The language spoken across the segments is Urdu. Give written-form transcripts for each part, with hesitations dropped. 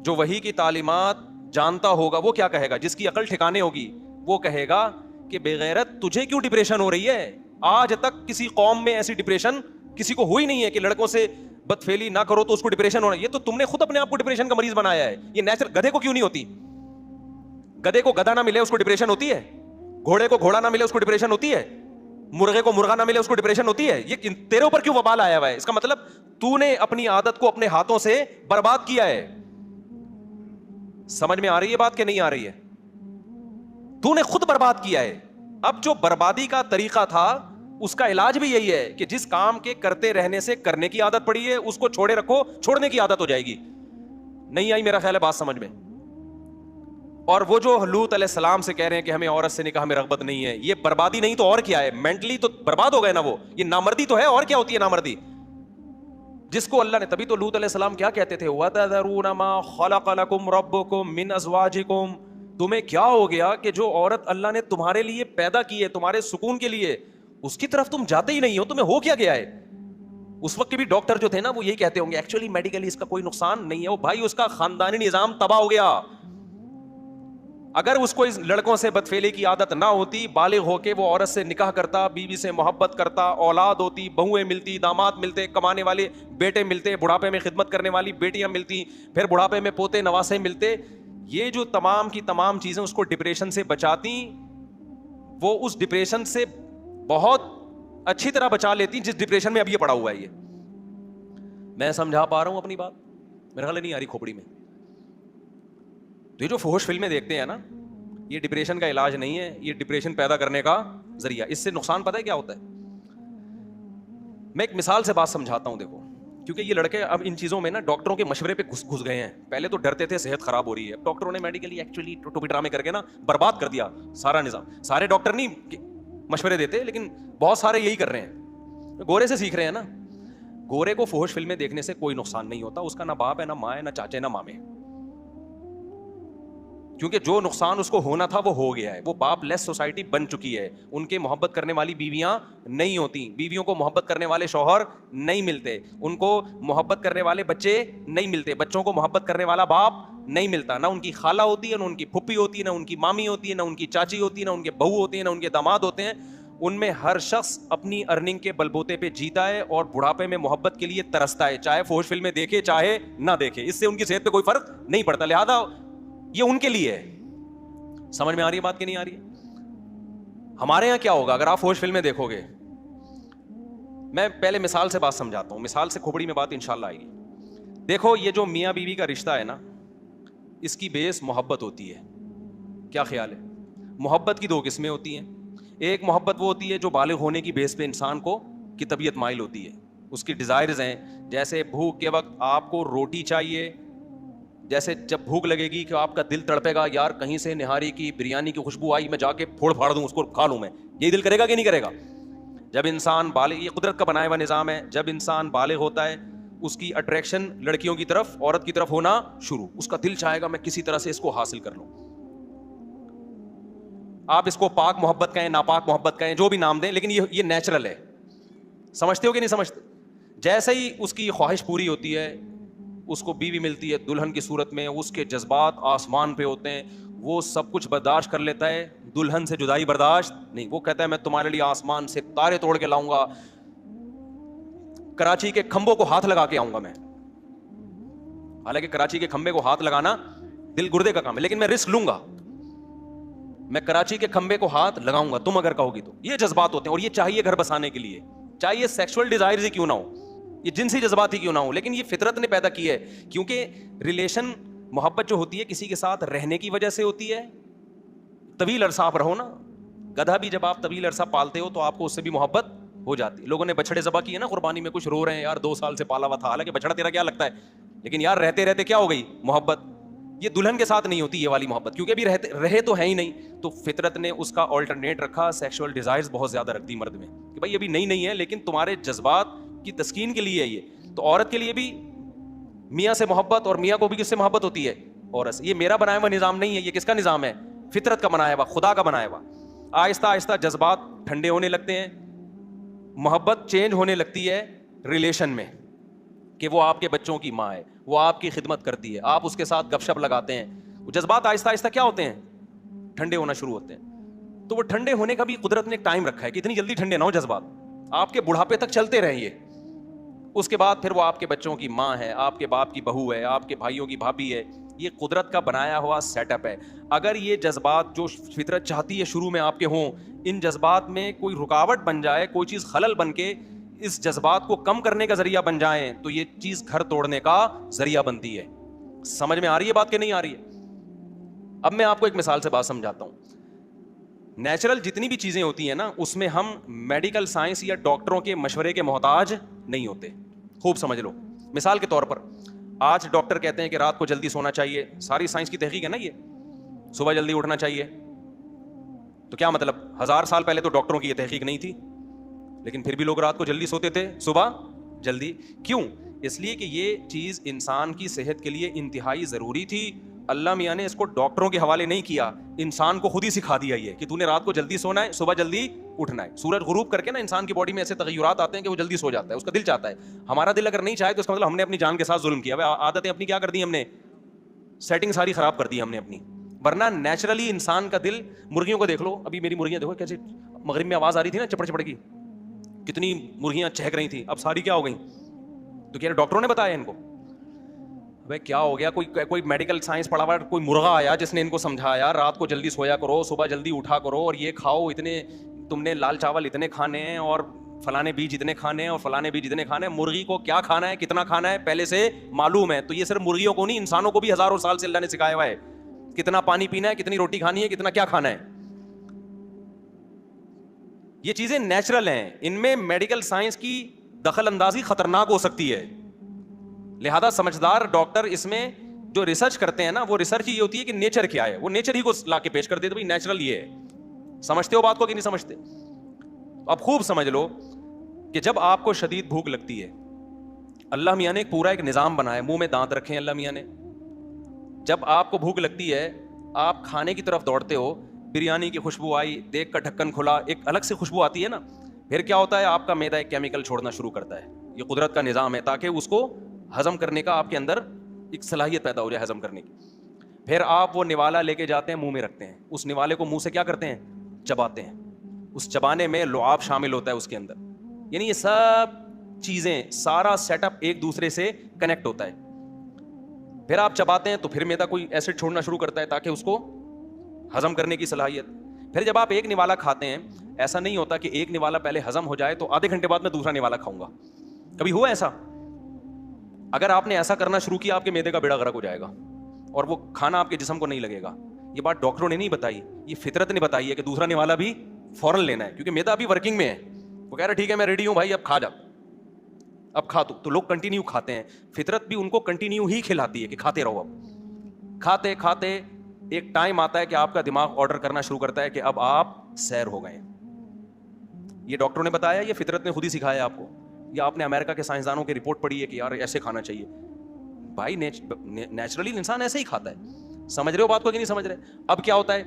جو وحی کی تعلیمات جانتا ہوگا وہ کیا کہے گا؟ جس کی عقل ٹھکانے ہوگی وہ کہے گا کہ بے غیرت تجھے کیوں ڈپریشن ہو رہی ہے؟ آج تک کسی قوم میں ایسی ڈپریشن کسی کو ہوئی نہیں ہے کہ لڑکوں سے بدفعلی نہ کرو تو اس کو ڈپریشن ہونا. یہ تو تم نے خود اپنے آپ کو ڈپریشن کا مریض بنایا ہے. یہ نیچرل. گدھے کو کیوں نہیں ہوتی؟ گدھے کو گدھا نہ ملے اس کو ڈپریشن ہوتی ہے. گھوڑے کو گھوڑا نہ ملے اس کو ڈپریشن ہوتی ہے. مرغے کو مرغا نہ ملے اس کو ڈپریشن ہوتی ہے. یہ تیرے اوپر کیوں وبال آیا ہوا ہے؟ اس کا مطلب تو نے اپنی عادت کو اپنے ہاتھوں سے برباد کیا ہے. سمجھ میں آ رہی ہے بات کہ نہیں آ رہی ہے؟ تو نے خود برباد کیا ہے. اب جو بربادی کا طریقہ تھا اس کا علاج بھی یہی ہے کہ جس کام کے کرتے رہنے سے کرنے کی عادت پڑی ہے اس کو چھوڑے رکھو, چھوڑنے کی عادت ہو جائے گی. نہیں آئی میرا خیال ہے بات سمجھ میں؟ اور وہ جو لوط علیہ السلام سے کہہ رہے ہیں کہ ہمیں عورت سے نکاح میں رغبت نہیں ہے, یہ بربادی نہیں تو اور کیا ہے؟ مینٹلی تو برباد ہو گئے نا وہ. یہ نامردی تو ہے, اور کیا ہوتی ہے نامردی؟ جس کو اللہ نے, تبھی تو لوط علیہ السلام کیا کہتے تھے, وَتَذَرُونَ مَا خَلَقَ لَكُمْ رَبُّكُمْ مِنْ أَزْوَاجِكُمْ. تمہیں کیا ہو گیا کہ جو عورت اللہ نے تمہارے لیے پیدا کی ہے تمہارے سکون کے لیے, اس کی طرف تم جاتے ہی نہیں ہو؟ تمہیں ہو کیا گیا ہے؟ اس وقت کے بھی ڈاکٹر جو تھے نا وہ یہی کہتے ہوں گے ایکچولی میڈیکلی اس کا کوئی نقصان نہیں ہے. وہ بھائی اس کا خاندانی نظام تباہ ہو گیا. اگر اس کو اس لڑکوں سے بدفعلی کی عادت نہ ہوتی, بالغ ہو کے وہ عورت سے نکاح کرتا, بیوی سے محبت کرتا, اولاد ہوتی, بہویں ملتی, داماد ملتے, کمانے والے بیٹے ملتے, بڑھاپے میں خدمت کرنے والی بیٹیاں ملتی, پھر بڑھاپے میں پوتے نواسے ملتے, یہ جو تمام کی تمام چیزیں اس کو ڈپریشن سے بچاتی, وہ اس ڈپریشن سے بہت اچھی طرح بچا لیتی جس ڈپریشن میں اب یہ پڑا ہوا ہے. یہ میں سمجھا پا رہا ہوں اپنی بات؟ میرے خیال نہیں آ رہی کھوپڑی میں. تو یہ جو فحش فلمیں دیکھتے ہیں نا, یہ ڈپریشن کا علاج نہیں ہے, یہ ڈپریشن پیدا کرنے کا ذریعہ. اس سے نقصان پتہ ہے کیا ہوتا ہے؟ میں ایک مثال سے بات سمجھاتا ہوں. دیکھو, کیونکہ یہ لڑکے اب ان چیزوں میں نا ڈاکٹروں کے مشورے پہ گھس گئے ہیں. پہلے تو ڈرتے تھے صحت خراب ہو رہی ہے, ڈاکٹروں نے میڈیکلی ایکچولی ٹوپی ڈرامے کر کے نا برباد کر دیا سارا نظام. سارے ڈاکٹر نہیں مشورے دیتے, لیکن بہت سارے یہی کر رہے ہیں, گورے سے سیکھ رہے ہیں نا. گورے کو فحش فلمیں دیکھنے سے کوئی نقصان نہیں ہوتا, اس کا نہ باپ ہے, نہ ماں ہے, نہ چاچے, نہ مامے, کیونکہ جو نقصان اس کو ہونا تھا وہ ہو گیا ہے. وہ باپ لیس سوسائٹی بن چکی ہے. ان کے محبت کرنے والی بیویاں نہیں ہوتی, بیویوں کو محبت کرنے والے شوہر نہیں ملتے, ان کو محبت کرنے والے بچے نہیں ملتے, بچوں کو محبت کرنے والا باپ نہیں ملتا. نہ ان کی خالہ ہوتی ہے, نہ ان کی پھپھی ہوتی ہے, نہ ان کی مامی ہوتی ہے, نہ ان کی چاچی ہوتی ہے, نہ ان کے بہو ہوتی ہے, نہ ان کے داماد ہوتے ہیں. ان میں ہر شخص اپنی ارننگ کے بلبوتے پہ جیتا ہے اور بڑھاپے میں محبت کے لیے ترستا ہے, چاہے فحش فلمیں دیکھے چاہے نہ دیکھے. اس سے ان کی صحت پہ کوئی فرق نہیں پڑتا. لہذا یہ ان کے لیے ہے. سمجھ میں آ رہی ہے بات کہ نہیں آ رہی ہے؟ ہمارے یہاں کیا ہوگا اگر آپ فحش فلمیں دیکھو گے؟ میں پہلے مثال سے بات سمجھاتا ہوں, مثال سے کھوپڑی میں بات انشاءاللہ آئے گی. دیکھو, یہ جو میاں بیوی کا رشتہ ہے نا, اس کی بیس محبت ہوتی ہے. کیا خیال ہے؟ محبت کی دو قسمیں ہوتی ہیں. ایک محبت وہ ہوتی ہے جو بالغ ہونے کی بیس پہ انسان کو کی طبیعت مائل ہوتی ہے, اس کی ڈیزائرز ہیں. جیسے بھوک کے وقت آپ کو روٹی چاہیے, جیسے جب بھوک لگے گی کہ آپ کا دل تڑپے گا, یار کہیں سے نہاری کی بریانی کی خوشبو آئی, میں جا کے پھوڑ پھاڑ دوں اس کو, کھا لوں میں. یہ دل کرے گا کہ نہیں کرے گا؟ جب انسان بالغ, یہ قدرت کا بنایا ہوا نظام ہے, جب انسان بالغ ہوتا ہے اس کی اٹریکشن لڑکیوں کی طرف, عورت کی طرف ہونا شروع, اس کا دل چاہے گا میں کسی طرح سے اس کو حاصل کر لوں. آپ اس کو پاک محبت کہیں, ناپاک محبت کہیں, جو بھی نام دیں, لیکن یہ نیچرل ہے. سمجھتے ہو کہ نہیں سمجھتے؟ جیسے ہی اس کی خواہش پوری ہوتی ہے, اس کو بیوی ملتی ہے دلہن کی صورت میں, اس کے جذبات آسمان پہ ہوتے ہیں, وہ سب کچھ برداشت کر لیتا ہے, دلہن سے جدائی برداشت نہیں. وہ کہتا ہے میں تمہارے لیے آسمان سے تارے توڑ کے لاؤں گا, کراچی کے کھمبوں کو ہاتھ لگا کے آؤں گا میں. حالانکہ کراچی کے کھمبے کو ہاتھ لگانا دل گردے کا کام ہے, لیکن میں رسک لوں گا, میں کراچی کے کھمبے کو ہاتھ لگاؤں گا تم اگر کہو گی تو. یہ جذبات ہوتے ہیں, اور یہ چاہیے گھر بسانے کے لیے, چاہیے سیکسول ڈیزائرز ہی کیوں نہ ہو, یہ جنسی جذبات ہی کیوں نہ ہو, لیکن یہ فطرت نے پیدا کی ہے. کیونکہ ریلیشن, محبت جو ہوتی ہے کسی کے ساتھ رہنے کی وجہ سے ہوتی ہے. طویل عرصہ آپ رہو نا, گدھا بھی جب آپ طویل عرصہ پالتے ہو تو آپ کو اس سے بھی محبت ہو جاتی ہے. لوگوں نے بچڑے ذبح کیے نا قربانی میں, کچھ رو رہے ہیں یار 2 سال سے پالا ہوا تھا, حالانکہ بچڑا تیرا کیا لگتا ہے, لیکن یار رہتے رہتے کیا ہو گئی محبت. یہ دلہن کے ساتھ نہیں ہوتی یہ والی محبت, کیونکہ ابھی رہے تو ہے ہی نہیں. تو فطرت نے اس کا آلٹرنیٹ رکھا, سیکشول ڈیزائرز بہت زیادہ رکھ دی مرد میں, کہ بھائی ابھی نہیں ہے, لیکن تمہارے جذبات کی تسکین کے لیے ہے یہ. تو عورت کے لیے بھی میاں سے محبت, اور میاں کو بھی کس سے محبت ہوتی ہے؟ عورت سے. یہ میرا بنایا ہوا نظام نہیں ہے, یہ کس کا نظام ہے؟ فطرت کا بنایا ہوا, خدا کا بنایا ہوا. آہستہ آہستہ جذبات ٹھنڈے ہونے لگتے ہیں, محبت چینج ہونے لگتی ہے ریلیشن میں, کہ وہ آپ کے بچوں کی ماں ہے, وہ آپ کی خدمت کرتی ہے, آپ اس کے ساتھ گپ شپ لگاتے ہیں, وہ جذبات آہستہ آہستہ کیا ہوتے ہیں, ٹھنڈے ہونا شروع ہوتے ہیں. تو وہ ٹھنڈے ہونے کا بھی قدرت نے ایک ٹائم رکھا ہے کہ اتنی جلدی ٹھنڈے نہ ہو جذبات, آپ کے بڑھاپے تک چلتے رہیں یہ. اس کے بعد پھر وہ آپ کے بچوں کی ماں ہے, آپ کے باپ کی بہو ہے, آپ کے بھائیوں کی بھابھی ہے. یہ قدرت کا بنایا ہوا سیٹ اپ ہے. اگر یہ جذبات جو فطرت چاہتی ہے شروع میں آپ کے ہوں, ان جذبات میں کوئی رکاوٹ بن جائے, کوئی چیز خلل بن کے اس جذبات کو کم کرنے کا ذریعہ بن جائیں, تو یہ چیز گھر توڑنے کا ذریعہ بنتی ہے. سمجھ میں آ رہی ہے بات کہ نہیں آ رہی ہے؟ اب میں آپ کو ایک مثال سے بات سمجھاتا ہوں. نیچرل جتنی بھی چیزیں ہوتی ہیں نا, اس میں ہم میڈیکل سائنس یا ڈاکٹروں کے مشورے کے محتاج نہیں ہوتے. خوب سمجھ لو. مثال کے طور پر آج ڈاکٹر کہتے ہیں کہ رات کو جلدی سونا چاہیے, ساری سائنس کی تحقیق ہے نا یہ, صبح جلدی اٹھنا چاہیے. تو کیا مطلب, 1000 سال پہلے تو ڈاکٹروں کی یہ تحقیق نہیں تھی, لیکن پھر بھی لوگ رات کو جلدی سوتے تھے, صبح جلدی. کیوں؟ اس لیے کہ یہ چیز انسان کی صحت کے لیے انتہائی ضروری تھی. اللہ میاں نے اس کو ڈاکٹروں کے حوالے نہیں کیا, انسان کو خود ہی سکھا دیا یہ کہ تو نے رات کو جلدی سونا ہے, صبح جلدی اٹھنا ہے. سورج غروب کر کے نا انسان کی باڈی میں ایسے تغیرات آتے ہیں کہ وہ جلدی سو جاتا ہے, اس کا دل چاہتا ہے. ہمارا دل اگر نہیں چاہے تو اس کا مطلب ہم نے اپنی جان کے ساتھ ظلم کیا, عادتیں اپنی کیا کر دی ہم نے, سیٹنگ ساری خراب کر دی ہم نے اپنی. ورنہ نیچرلی انسان کا دل, مرغیوں کو دیکھ لو, ابھی میری مرغیاں دیکھو کیسے مغرب میں آواز آ رہی تھی نا چپڑ چپڑ کی, کتنی مرغیاں چہک رہی تھیں, اب ساری کیا ہو گئیں؟ تو کیا ڈاکٹروں نے بتایا ان کو؟ بھائی کیا ہو گیا, کوئی میڈیکل سائنس پڑھا ہوا کوئی مرغا آیا جس نے ان کو سمجھایا رات کو جلدی سویا کرو, صبح جلدی اٹھا کرو, اور یہ کھاؤ, اتنے تم نے لال چاول اتنے کھانے ہیں, اور فلانے بیج اتنے کھانے ہیں, اور فلانے بیج اتنے کھانے ہیں. مرغی کو کیا کھانا ہے, کتنا کھانا ہے, پہلے سے معلوم ہے. تو یہ صرف مرغیوں کو نہیں, انسانوں کو بھی ہزاروں سال سے اللہ نے سکھایا ہوا ہے کتنا پانی پینا ہے, کتنی روٹی کھانی ہے, کتنا کیا کھانا ہے. یہ چیزیں نیچرل ہیں, ان میں میڈیکل سائنس کی دخل اندازی خطرناک ہو سکتی ہے. لہذا سمجھدار ڈاکٹر اس میں جو ریسرچ کرتے ہیں نا, وہ ریسرچ یہ ہوتی ہے کہ نیچر کیا ہے, وہ نیچر ہی کو لا کے پیش کر دیتے, بھائی نیچرل یہ ہے. سمجھتے ہو بات کو کہ نہیں سمجھتے؟ اب خوب سمجھ لو کہ جب آپ کو شدید بھوک لگتی ہے, اللہ میاں نے پورا ایک نظام بنایا, منہ میں دانت رکھے ہیں اللہ میاں نے. جب آپ کو بھوک لگتی ہے, آپ کھانے کی طرف دوڑتے ہو, بریانی کی خوشبو آئی, دیکھ کر ڈھکن کھلا, ایک الگ سے خوشبو آتی ہے نا, پھر کیا ہوتا ہے, آپ کا معدہ ایک کیمیکل چھوڑنا شروع کرتا ہے. یہ قدرت کا نظام ہے تاکہ اس کو ہضم کرنے کا آپ کے اندر ایک صلاحیت پیدا ہو جائے ہضم کرنے کی. پھر آپ وہ نوالا لے کے جاتے ہیں, منہ میں رکھتے ہیں, اس نوالے کو منہ سے کیا کرتے ہیں, چباتے ہیں. اس چبانے میں لعاب شامل ہوتا ہے اس کے اندر, یعنی یہ سب چیزیں, سارا سیٹ اپ ایک دوسرے سے کنیکٹ ہوتا ہے. پھر آپ چباتے ہیں تو پھر معدہ کوئی ایسڈ چھوڑنا شروع کرتا ہے تاکہ اس کو ہضم کرنے کی صلاحیت. پھر جب آپ ایک نوالا کھاتے ہیں, ایسا نہیں ہوتا کہ ایک نوالا پہلے ہضم ہو جائے تو آدھے گھنٹے بعد میں دوسرا نوالا کھاؤں گا. کبھی ہوا ایسا؟ اگر آپ نے ایسا کرنا شروع کیا, آپ کے معدے کا بیڑا غرق ہو جائے گا اور وہ کھانا آپ کے جسم کو نہیں لگے گا. یہ بات ڈاکٹروں نے نہیں بتائی, یہ فطرت نے بتائی ہے کہ دوسرا نوالا بھی فوراً لینا ہے, کیونکہ معدہ ابھی ورکنگ میں ہے. وہ کہہ رہا ٹھیک ہے میں ریڈی ہوں بھائی, اب کھا جا, اب کھا تو لوگ کنٹینیو کھاتے ہیں. فطرت بھی ان کو کنٹینیو ہی کھلاتی ہے کہ کھاتے رہو. اب کھاتے کھاتے ایک ٹائم آتا ہے کہ آپ کا دماغ آرڈر کرنا شروع کرتا ہے کہ اب آپ سیر ہو گئے. یہ ڈاکٹروں نے بتایا, یہ فطرت نے خود ہی سکھایا آپ کو, یا آپ نے امریکہ کے سائنسدانوں کی رپورٹ پڑھی ہے کہ یار ایسے کھانا چاہیے. بھائی نیچرلی انسان ایسے ہی کھاتا ہے. سمجھ رہے ہو بات کو کہ نہیں سمجھ رہے؟ اب کیا ہوتا ہے,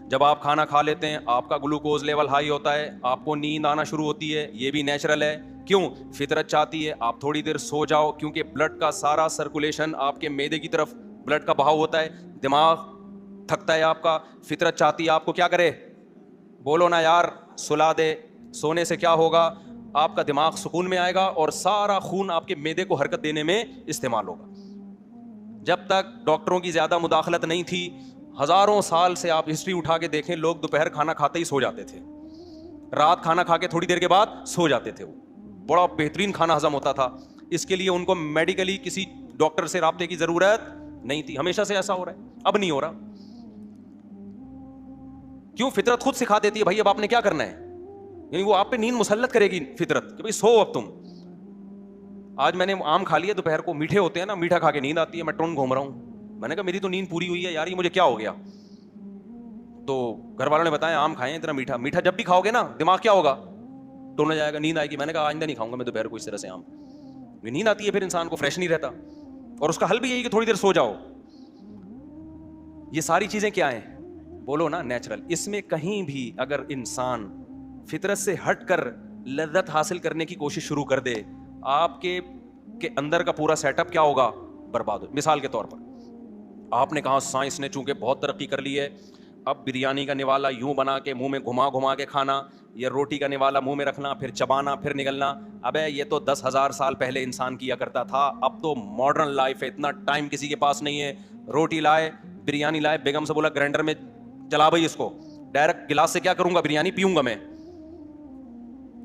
جب آپ کھانا کھا لیتے ہیں, آپ کا گلوکوز لیول ہائی ہوتا ہے, آپ کو نیند آنا شروع ہوتی ہے. یہ بھی نیچرل ہے. کیوں؟ فطرت چاہتی ہے آپ تھوڑی دیر سو جاؤ, کیونکہ بلڈ کا سارا سرکولیشن آپ کے معدے کی طرف بلڈ کا بہاؤ ہوتا ہے, دماغ تھکتا ہے آپ کا. فطرت چاہتی ہے آپ کو کیا کرے, بولو نا یار, سلا دے. سونے سے کیا ہوگا, آپ کا دماغ سکون میں آئے گا اور سارا خون آپ کے معدے کو حرکت دینے میں استعمال ہوگا. جب تک ڈاکٹروں کی زیادہ مداخلت نہیں تھی, ہزاروں سال سے آپ ہسٹری اٹھا کے دیکھیں, لوگ دوپہر کھانا کھاتے ہی سو جاتے تھے, رات کھانا کھا کے تھوڑی دیر کے بعد سو جاتے تھے. وہ بڑا بہترین کھانا ہضم ہوتا تھا, اس کے لیے ان کو میڈیکلی کسی ڈاکٹر سے رابطے کی ضرورت نہیں تھی. ہمیشہ سے ایسا ہو رہا ہے, اب نہیں ہو رہا. کیوں؟ فطرت خود سکھا دیتی ہے بھائی اب آپ نے کیا کرنا ہے, یعنی وہ آپ پہ نیند مسلط کرے گی فطرت کہ بھائی سو اب تم. آج میں نے آم کھا لیا دوپہر کو, میٹھے ہوتے ہیں نا, میٹھا کھا کے نیند آتی ہے, میں ٹون گھوم رہا ہوں. میں نے کہا میری تو نیند پوری ہوئی ہے یار, یہ مجھے کیا ہو گیا؟ تو گھر والوں نے بتایا عام کھائیں اتنا میٹھا. میٹھا جب بھی کھاؤ گے نا دماغ کیا ہوگا, ٹون جائے گا, نیند آئے گی. میں نے کہا آئندہ نہیں کھاؤں گا میں دوپہر کو اس طرح سے آم. نیند آتی ہے پھر انسان کو, فریش نہیں رہتا. اور اس کا حل بھی یہی کہ تھوڑی دیر سو جاؤ. یہ ساری چیزیں کیا ہیں, بولو نا نیچرل. اس میں کہیں بھی اگر انسان فطرت سے ہٹ کر لذت حاصل کرنے کی کوشش شروع کر دے, آپ کے کہ اندر کا پورا سیٹ اپ کیا ہوگا, برباد ہو. مثال کے طور پر آپ نے کہا سائنس نے چونکہ بہت ترقی کر لی ہے, اب بریانی کا نوالا یوں بنا کے منہ میں گھما کے کھانا, یہ روٹی کا نوالا منہ میں رکھنا, پھر چبانا, پھر نگلنا. ابے یہ تو 10,000 سال پہلے انسان کیا کرتا تھا. اب تو ماڈرن لائف ہے, اتنا ٹائم کسی کے پاس نہیں ہے. روٹی لائے, بریانی لائے, بیگم سے بولا گرائنڈر میں چلا بھائی اس کو, ڈائریکٹ گلاس سے کیا کروں گا, بریانی پیوں گا میں.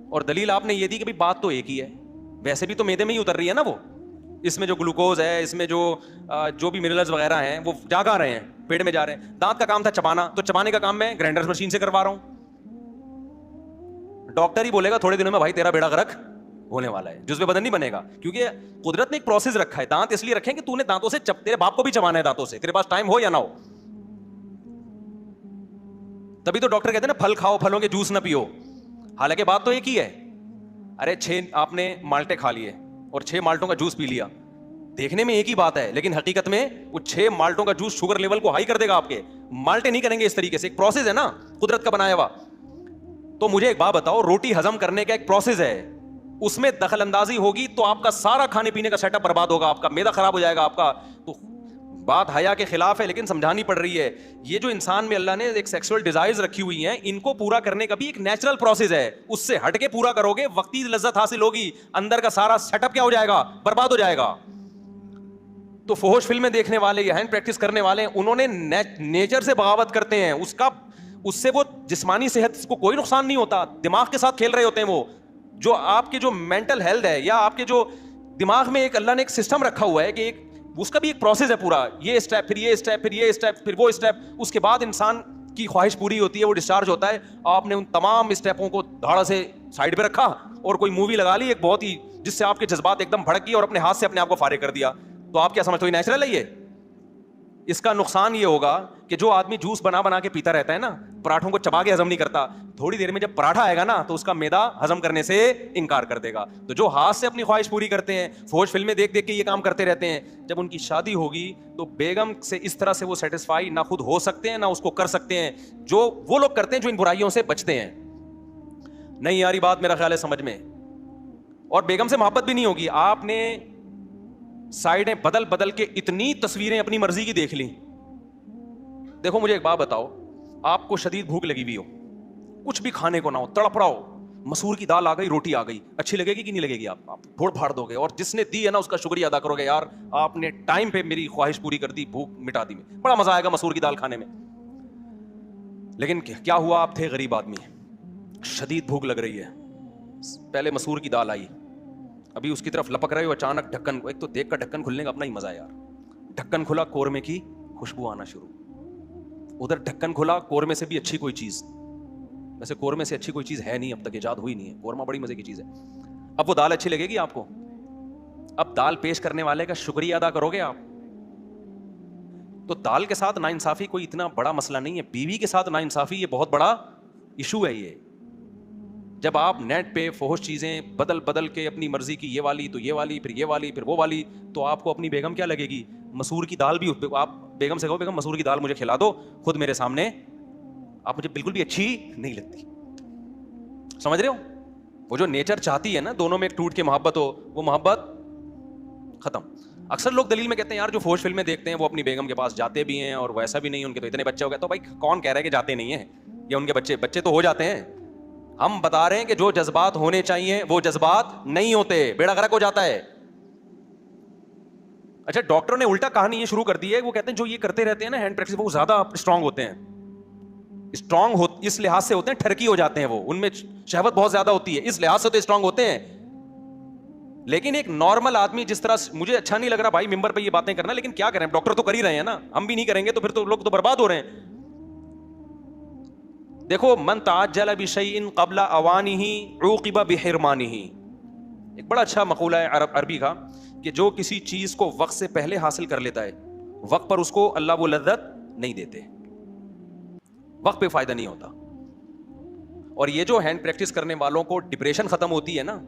اور دلیل آپ نے یہ دی کہ بھائی بات تو ایک ہی ہے, ویسے بھی تو میدے میں ہی اتر رہی ہے نا وہ, اس میں جو گلوکوز ہے, اس میں جو بھی منرلز وغیرہ ہیں وہ جا کہاں رہے ہیں, پیٹ میں جا رہے ہیں. دانت کا کام تھا چبانا, تو چبانے کا کام میں گرائنڈر مشین سے کروا رہا ہوں. ڈاکٹر ہی بولے گا تھوڑے دنوں میں بھائی تیرا بیڑا غرق ہونے والا ہے, جزو بدن نہیں بنے گا. کیونکہ قدرت نے ایک پروسیس رکھا ہے. دانت اس لیے رکھیں کہ تو نے دانتوں سے تیرے باپ کو بھی چبانا ہے دانتوں سے, تیرے پاس ٹائم ہو یا نہ ہو. تبھی تو ڈاکٹر کہتے ہیں نا پھل کھاؤ, پھلوں کے جوس نہ پیو. حالانکہ بات تو ایک ہی ہے. ارے 6 آپ نے مالٹے کھا لیے اور 6 مالٹوں کا جوس پی لیا, دیکھنے میں ایک ہی بات ہے, لیکن حقیقت میں وہ 6 مالٹوں کا جوس شوگر لیول کو ہائی کر دے گا آپ کے. مالٹے نہیں کریں گے اس طریقے سے, ایک پروسیس ہے نا قدرت کا بنایا ہوا. تو مجھے ایک بات بتاؤ, روٹی ہضم کرنے کا ایک پروسیس ہے, اس میں دخل اندازی ہوگی تو آپ کا سارا کھانے پینے کا سیٹ اپ برباد ہوگا, آپ کا معدہ خراب ہو جائے گا آپ کا. تو بات حیا کے خلاف ہے لیکن سمجھانی پڑ رہی ہے. یہ جو انسان میں اللہ نے ایک سیکسول ڈیزائرز رکھی ہوئی ہیں, ان کو پورا کرنے کا بھی ایک نیچرل پروسیس ہے. اس سے ہٹ کے پورا کرو گے, وقتی لذت حاصل ہوگی, اندر کا سارا سیٹ اپ کیا ہو جائے گا, برباد ہو جائے گا. تو فحش فلمیں دیکھنے والے یا ہینڈ پریکٹس کرنے والے, انہوں نے نیچر سے بغاوت کرتے ہیں. اس سے وہ جسمانی صحت کو کوئی نقصان نہیں ہوتا, دماغ کے ساتھ کھیل رہے ہوتے ہیں. وہ جو آپ کے جو مینٹل ہیلتھ ہے, یا آپ کے جو دماغ میں ایک اللہ نے ایک سسٹم رکھا ہوا ہے کہ ایک اس کا بھی ایک پروسیس ہے پورا, یہ اسٹیپ, پھر یہ اسٹیپ, پھر یہ اسٹیپ, پھر وہ اسٹیپ, اس کے بعد انسان کی خواہش پوری ہوتی ہے, وہ ڈسچارج ہوتا ہے. آپ نے ان تمام اسٹیپوں کو دھاڑا سے سائڈ پہ رکھا اور کوئی مووی لگا لی ایک بہت ہی, جس سے آپ کے جذبات ایک دم بھڑک گئے اور اپنے ہاتھ سے اپنے آپ کو فارغ کر دیا. تو آپ کیا سمجھتے ہو یہ نیچرل ہے؟ یہ اس کا نقصان یہ ہوگا کہ جو آدمی جوس بنا کے پیتا رہتا ہے نا, پراٹھوں کو چبا کے ہضم نہیں کرتا, تھوڑی دیر میں جب پراٹھا آئے گا نا تو اس کا میدا ہضم کرنے سے انکار کر دے گا. تو جو ہاتھ سے اپنی خواہش پوری کرتے ہیں, فوج فلمیں دیکھ کے یہ کام کرتے رہتے ہیں, جب ان کی شادی ہوگی تو بیگم سے اس طرح سے وہ سیٹسفائی نہ خود ہو سکتے ہیں نہ اس کو کر سکتے ہیں, جو وہ لوگ کرتے ہیں جو ان برائیوں سے بچتے ہیں. نہیں یاری بات میرا خیال ہے سمجھ میں. اور بیگم سے محبت بھی نہیں ہوگی. آپ نے سائڈیں بدل کے اتنی تصویریں اپنی مرضی کی دیکھ لی. دیکھو مجھے ایک بات بتاؤ, آپ کو شدید بھوک لگی ہوئی ہو, کچھ بھی کھانے کو نہ ہو, تڑپ رہا ہو, مسور کی دال آ گئی, روٹی آ گئی, اچھی لگے گی کہ نہیں لگے گی؟ آپ پھوڑ پھاڑ دو گے, اور جس نے دی ہے نا اس کا شکریہ ادا کرو گے, یار آپ نے ٹائم پہ میری خواہش پوری کر دی, بھوک مٹا دی, میں بڑا مزہ آئے گا مسور کی دال کھانے میں. لیکن کیا ہوا, آپ تھے غریب آدمی, شدید بھوک لگ رہی ہے, پہلے مسور کی دال آئی, ابھی اس کی طرف لپک رہے ہو, اچانک ڈھکن, ایک تو دیکھ کر ڈھکن کھلنے کا اپنا ہی مزہ ہے یار, ڈھکن کھلا, قورمے کی خوشبو آنا شروع. ادھر ڈھکن کھلا, قورمے سے بھی اچھی کوئی چیز, ویسے قورمے سے اچھی کوئی چیز ہے نہیں, اب تک ایجاد ہوئی نہیں ہے, قورمہ بڑی مزے کی چیز ہے. اب وہ دال اچھی لگے گی آپ کو؟ اب دال پیش کرنے والے کا شکریہ ادا کرو گے آپ؟ تو دال کے ساتھ ناانصافی کوئی اتنا بڑا مسئلہ نہیں ہے, بیوی کے ساتھ ناانصافی یہ بہت بڑا ایشو ہے. یہ جب آپ نیٹ پہ فحش چیزیں بدل کے اپنی مرضی کی, یہ والی تو یہ والی, پھر یہ والی, پھر وہ والی, تو آپ کو اپنی بیگم کیا لگے گی؟ مسور کی دال بھی آپ بیگم سے کہو بیگم مسور کی دال مجھے کھلا دو, خود میرے سامنے آپ مجھے بالکل بھی اچھی نہیں لگتی. سمجھ رہے ہو؟ وہ جو نیچر چاہتی ہے نا دونوں میں ایک ٹوٹ کے محبت ہو, وہ محبت ختم. اکثر لوگ دلیل میں کہتے ہیں یار جو فحش فلمیں دیکھتے ہیں وہ اپنی بیگم کے پاس جاتے بھی ہیں اور ویسا بھی نہیں, ان کے تو اتنے بچے ہو گئے. تو بھائی کون کہہ رہا ہے کہ جاتے نہیں ہیں, یا ان کے بچے تو ہو جاتے ہیں. ہم بتا رہے ہیں کہ جو جذبات ہونے چاہیے وہ جذبات نہیں ہوتے, بیڑا غرق ہو جاتا ہے. اچھا ڈاکٹر نے الٹا کہانی یہ شروع کر دی ہے, وہ کہتے ہیں جو یہ کرتے رہتے ہیں نا ہینڈ پریکٹس, وہ زیادہ اسٹرانگ ہوتے ہیں. اسٹرانگ اس لحاظ سے ہوتے ہیں, ٹھرکی ہو جاتے ہیں, وہ ان میں شہوت بہت زیادہ ہوتی ہے, اس لحاظ سے تو اسٹرانگ ہوتے ہیں. لیکن ایک نارمل آدمی جس طرح, مجھے اچھا نہیں لگ رہا بھائی ممبر پہ یہ باتیں کرنا, لیکن کیا کریں, ڈاکٹر تو کر ہی رہے ہیں نا, ہم بھی نہیں کریں گے تو پھر تو لوگ تو برباد ہو رہے ہیں. دیکھو من تعجل بشیء قبل اوانہ عوقب بحرمانہ, ایک بڑا اچھا مقولہ ہے عربی کا, کہ جو کسی چیز کو وقت سے پہلے حاصل کر لیتا ہے, وقت پر اس کو اللہ وہ لذت نہیں دیتے, وقت پہ فائدہ نہیں ہوتا. اور یہ جو ہینڈ پریکٹس کرنے والوں کو ڈپریشن ختم ہوتی ہے نا,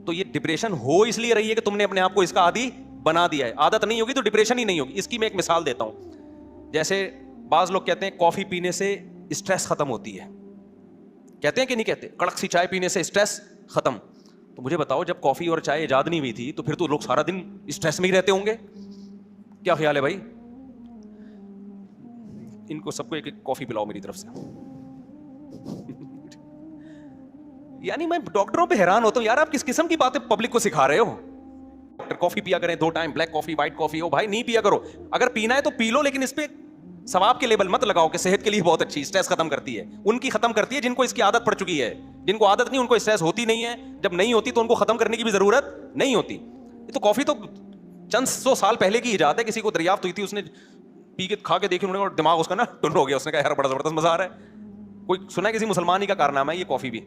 تو یہ ڈپریشن ہو اس لیے رہی ہے کہ تم نے اپنے آپ کو اس کا عادی بنا دیا ہے. عادت نہیں ہوگی تو ڈپریشن ہی نہیں ہوگی. اس کی میں ایک مثال دیتا ہوں. جیسے بعض لوگ کہتے ہیں کافی پینے سے اسٹریس ختم ہوتی ہے, کہتے ہیں کہ نہیں کہتے, کڑک سی چائے پینے سے اسٹریس ختم. تو مجھے بتاؤ جب کافی اور چائے ایجاد نہیں ہوئی تھی تو پھر تو لوگ سارا دن اسٹریس میں ہی رہتے ہوں گے. کیا خیال ہے بھائی؟ ان کو سب کو ایک ایک کافی پلاؤ میری طرف سے. یعنی میں ڈاکٹروں پہ حیران ہوتا ہوں یار, آپ کس قسم کی باتیں پبلک کو سکھا رہے ہو. ڈاکٹر کافی پیا کریں 2 ٹائم, بلیک کافی, وائٹ کافی. ہو بھائی نہیں پیا کرو, اگر پینا ہے تو پی لو, لیکن اس پہ ثواب کے لیبل مت لگاؤ کہ صحت کے لیے بہت اچھی, اسٹریس ختم کرتی ہے. ان کی ختم کرتی ہے جن کو اس کی عادت پڑ چکی ہے. جن کو عادت نہیں ان کو اسٹریس ہوتی نہیں ہے. جب نہیں ہوتی تو ان کو ختم کرنے کی بھی ضرورت نہیں ہوتی. یہ تو کافی تو چند 100 سال پہلے کی ایجاد ہے. کسی کو دریافت ہوئی تھی, اس نے پی کے کھا کے دیکھی, انہوں نے دماغ اس کا نا ٹن ہو گیا. اس نے کہا یار بڑا زبردست مزہ آ رہا ہے. کوئی سنا ہے کسی مسلمان ہی کا کارنامہ ہے یہ کافی بھی.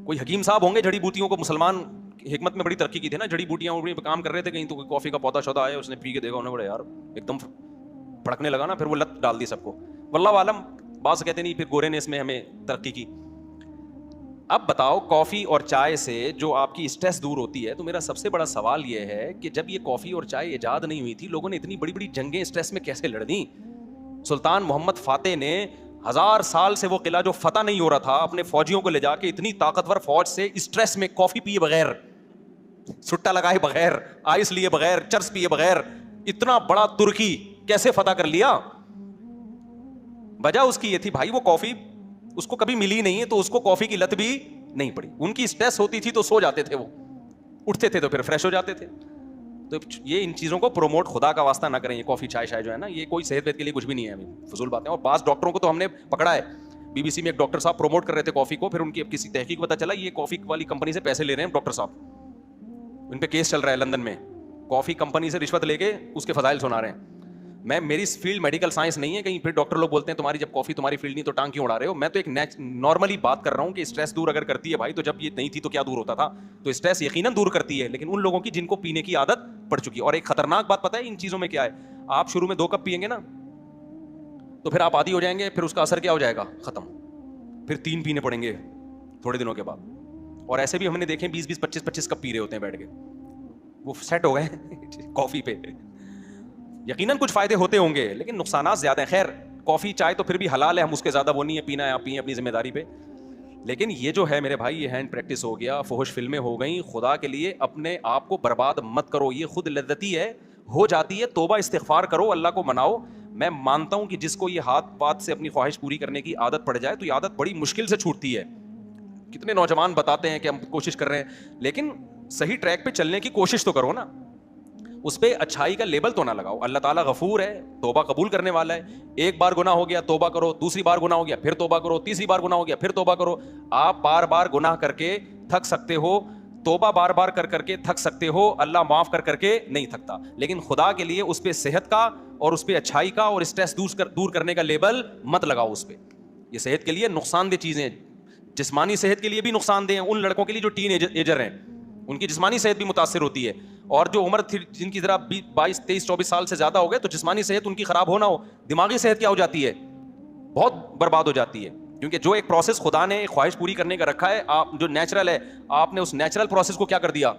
کوئی حکیم صاحب ہوں گے, جڑی بوٹیوں کو مسلمان حکمت میں بڑی ترقی کی تھی نا, جڑی بوٹیاں پہ کام کر رہے تھے کہیں, تو کوئی کافی کا پودا شودا آیا, اس نے پی کے دیکھا, انہوں نے بڑا یار ایک دم پھڑکنے لگا نا, پھر وہ لت ڈال دی سب کو. واللہ عالم, بعض کہتے نہیں پھر گورے نے اس میں ہمیں ترقی کی. اب بتاؤ کافی اور چائے سے جو آپ کی اسٹریس دور ہوتی ہے, تو میرا سب سے بڑا سوال یہ ہے کہ جب یہ کافی اور چائے ایجاد نہیں ہوئی تھی, لوگوں نے اتنی بڑی بڑی جنگیں اسٹریس میں کیسے لڑ دیں. سلطان محمد فاتح نے 1000 سال سے وہ قلعہ جو فتح نہیں ہو رہا تھا, اپنے فوجیوں کو لے جا کے اتنی طاقتور فوج سے اسٹریس میں کافی پیے بغیر, سٹا لگائے بغیر, آئس لیے بغیر, چرس پیے بغیر, اتنا بڑا ترکی کیسے فتح کر لیا. وجہ اس کی یہ تھی بھائی, وہ کافی اس کو کبھی ملی نہیں ہے, تو اس کو کافی کی لت بھی نہیں پڑی. ان کی اسٹریس ہوتی تھی تو سو جاتے تھے, وہ اٹھتے تھے تو پھر فریش ہو جاتے تھے. تو یہ ان چیزوں کو پروموٹ خدا کا واسطہ نہ کریں. یہ کافی چائے شائے جو ہے نا, یہ کوئی صحت وحت کے لیے کچھ بھی نہیں ہے, فضول باتیں. اور بعض ڈاکٹروں کو تو ہم نے پکڑا ہے, BBC میں ایک ڈاکٹر صاحب پروموٹ کر رہے تھے کافی کو, پھر ان کی اب کسی تحقیق پتہ چلا یہ کافی والی کمپنی سے پیسے لے رہے ہیں ڈاکٹر صاحب, ان پہ کیس چل رہا ہے لندن میں. کافی کمپنی سے رشوت لے کے اس کے فضائل سنا رہے ہیں. میری فیلڈ میڈیکل سائنس نہیں ہے, کہیں پھر ڈاکٹر لوگ بولتے ہیں تمہاری جب کافی تمہاری فیلڈ نہیں تو ٹانگ کیوں اڑا رہے ہو. میں تو ایک نارملی بات کر رہا ہوں کہ اسٹریس دور اگر کرتی ہے بھائی, تو جب یہ نہیں تھی تو کیا دور ہوتا تھا. تو اسٹریس یقیناً دور کرتی ہے, لیکن ان لوگوں کی جن کو پینے کی عادت پڑ چکی ہے. اور ایک خطرناک بات پتہ ہے ان چیزوں میں کیا ہے, آپ شروع میں 2 کپ پیئیں گے نا, تو پھر آپ عادی ہو جائیں گے, پھر اس کا اثر کیا ہو جائے گا, ختم. پھر 3 پینے پڑیں گے تھوڑے دنوں کے بعد. اور ایسے بھی ہم نے دیکھے 20 25 کپ پی رہے ہوتے ہیں بیٹھ کے, وہ سیٹ ہو گئے کافی پہ. یقیناً کچھ فائدے ہوتے ہوں گے لیکن نقصانات زیادہ ہیں. خیر کافی چائے تو پھر بھی حلال ہے, ہم اس کے زیادہ وہ نہیں ہے, پینا ہے آپ پئیں اپنی ذمہ داری پہ. لیکن یہ جو ہے میرے بھائی, یہ ہینڈ پریکٹس ہو گیا, فحش فلمیں ہو گئیں. خدا کے لیے اپنے آپ کو برباد مت کرو, یہ خود لذتی ہے, ہو جاتی ہے. توبہ استغفار کرو, اللہ کو مناؤ. میں مانتا ہوں کہ جس کو یہ ہاتھ پات سے اپنی خواہش پوری کرنے کی عادت پڑ جائے تو یہ عادت بڑی مشکل سے چھوٹتی ہے. کتنے نوجوان بتاتے ہیں کہ ہم کوشش کر رہے ہیں, لیکن صحیح ٹریک پہ چلنے کی کوشش تو کرو نا, اس پہ اچھائی کا لیبل تو نہ لگاؤ. اللہ تعالیٰ غفور ہے, توبہ قبول کرنے والا ہے. ایک بار گناہ ہو گیا توبہ کرو, دوسری بار گناہ ہو گیا پھر توبہ کرو, تیسری بار گناہ ہو گیا پھر توبہ کرو. آپ بار بار گناہ کر کے تھک سکتے ہو, توبہ بار بار کر کے تھک سکتے ہو, اللہ معاف کر کے نہیں تھکتا. لیکن خدا کے لیے اس پہ صحت کا اور اس پہ اچھائی کا اور اسٹریس دور کرنے کا لیبل مت لگاؤ اس پہ. یہ صحت کے لیے نقصان دہ چیزیں, جسمانی صحت کے لیے بھی نقصان دہ ہیں. ان لڑکوں کے لیے جو ٹین ایجر ہیں, ان کی جسمانی صحت بھی متاثر ہوتی ہے. اور جو عمر تھی جن کی ذرا 22 23 24 سال سے زیادہ ہو گئے, تو جسمانی صحت ان کی خراب ہونا ہو, دماغی صحت کیا ہو جاتی ہے, بہت برباد ہو جاتی ہے. کیونکہ جو ایک پروسیس خدا نے ایک خواہش پوری کرنے کا رکھا ہے, آپ جو نیچرل ہے, آپ نے اس نیچرل پروسیس کو کیا کر دیا,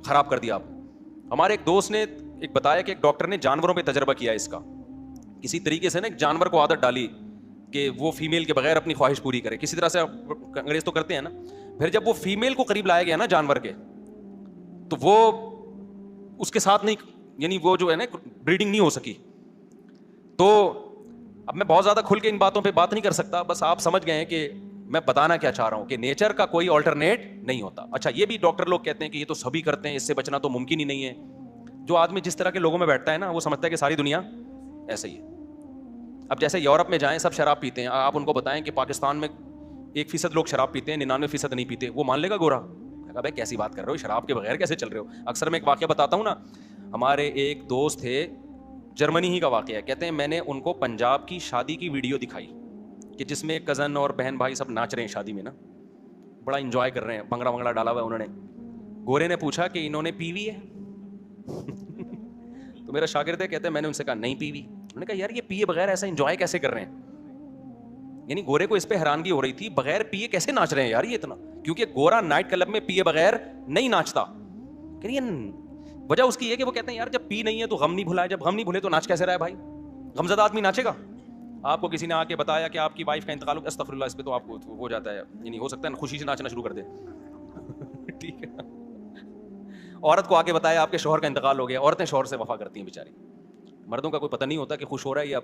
خراب کر دیا. آپ ہمارے ایک دوست نے ایک بتایا کہ ایک ڈاکٹر نے جانوروں پہ تجربہ کیا اس کا. کسی طریقے سے نا ایک جانور کو عادت ڈالی کہ وہ فیمیل کے بغیر اپنی خواہش پوری کرے. کسی طرح سے انگریز تو کرتے ہیں نا. پھر جب وہ فیمیل کو قریب لایا گیا نا جانور کے, تو وہ اس کے ساتھ نہیں, یعنی وہ جو ہے نا بریڈنگ نہیں ہو سکی. تو اب میں بہت زیادہ کھل کے ان باتوں پہ بات نہیں کر سکتا, بس آپ سمجھ گئے ہیں کہ میں بتانا کیا چاہ رہا ہوں کہ نیچر کا کوئی آلٹرنیٹ نہیں ہوتا. اچھا یہ بھی ڈاکٹر لوگ کہتے ہیں کہ یہ تو سبھی کرتے ہیں, اس سے بچنا تو ممکن ہی نہیں ہے. جو آدمی جس طرح کے لوگوں میں بیٹھتا ہے نا, وہ سمجھتا ہے کہ ساری دنیا ایسے ہی ہے. اب جیسے یورپ میں جائیں, سب شراب پیتے ہیں, آپ ان کو بتائیں کہ پاکستان میں 1% لوگ شراب پیتے ہیں, 99% نہیں پیتے, وہ مان لے گا گورا. کہا بھائی کیسی بات کر رہے ہو, شراب کے بغیر کیسے چل رہے ہو. اکثر میں ایک واقعہ بتاتا ہوں نا, ہمارے ایک دوست تھے, جرمنی ہی کا واقعہ ہے. کہتے ہیں میں نے ان کو پنجاب کی شادی کی ویڈیو دکھائی کہ جس میں کزن اور بہن بھائی سب ناچ رہے ہیں شادی میں نا, بڑا انجوائے کر رہے ہیں, بھنگڑا ونگڑا ڈالا ہوا ہے انہوں نے. گورے نے پوچھا کہ انہوں نے پی وی ہے تو میرا شاگرد ہے, کہتے ہیں میں نے ان سے کہا نہیں پی وی. انہوں نے کہا یار یہ پیے بغیر ایسا انجوائے کیسے کر رہے ہیں. یعنی گورے کو اس پہ حیرانگی ہو رہی تھی, بغیر پیے کیسے ناچ رہے ہیں یار یہ اتنا, کیونکہ گورا نائٹ کلب میں پیے بغیر نہیں ناچتا. کہ وجہ اس کی یہ کہ وہ کہتے ہیں یار جب پی نہیں ہے تو غم نہیں بھلائے, جب غم نہیں بھولے تو ناچ کیسے رہا ہے بھائی. غمزدہ آدمی ناچے گا. آپ کو کسی نے آ کے بتایا کہ آپ کی وائف کا انتقال ہو, استغفر اللہ, اس پہ تو آپ کو ہو جاتا ہے, یعنی ہو سکتا ہے خوشی سے ناچنا شروع کر دے. ٹھیک ہے. عورت کو آ کے بتایا آپ کے شوہر کا انتقال ہو گیا. عورتیں شوہر سے وفا کرتی ہیں بیچاری. مردوں کا کوئی پتہ نہیں ہوتا کہ خوش ہو رہا ہے یا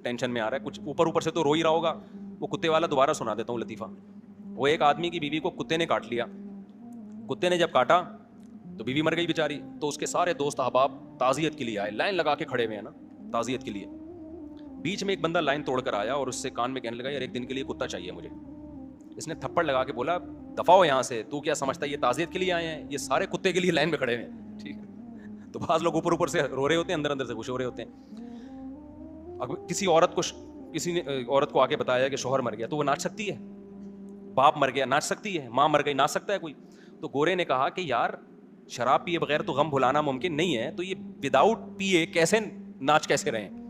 ٹینشن میں آ رہا ہے. کچھ اوپر سے تو رو ہی رہا ہوگا. وہ کتے والا دوبارہ سنا دیتا ہوں لطیفہ. وہ ایک آدمی کی بیوی کو کتے نے کاٹ لیا. کتے نے جب کاٹا تو بیوی مر گئی بیچاری. تو اس کے سارے دوست احباب تعزیت کے لیے آئے, لائن لگا کے کھڑے ہوئے ہیں نا تعزیت کے لیے. بیچ میں ایک بندہ لائن توڑ کر آیا اور اس سے کان میں کہنے لگا یار ایک دن کے لیے کتا چاہیے مجھے. اس نے تھپڑ لگا کے بولا دفع ہو یہاں سے, تو کیا سمجھتا ہے یہ تعزیت کے لیے آئے ہیں, یہ سارے کتے کے لیے لائن میں کھڑے ہوئے ہیں. ٹھیک ہے. تو بعض لوگ اوپر سے رو رہے ہوتے ہیں, اندر سے خوش ہو رہے ہوتے ہیں. اگر کسی نے عورت کو آ کے بتایا کہ شوہر مر گیا تو وہ ناچ سکتی ہے؟ باپ مر گیا ناچ سکتی ہے؟ ماں مر گئی ناچ سکتا ہے کوئی؟ تو گورے نے کہا کہ یار شراب پیے بغیر تو غم بھلانا ممکن نہیں ہے, تو یہ وداؤٹ پیے کیسے ناچ کیسے رہے ہیں,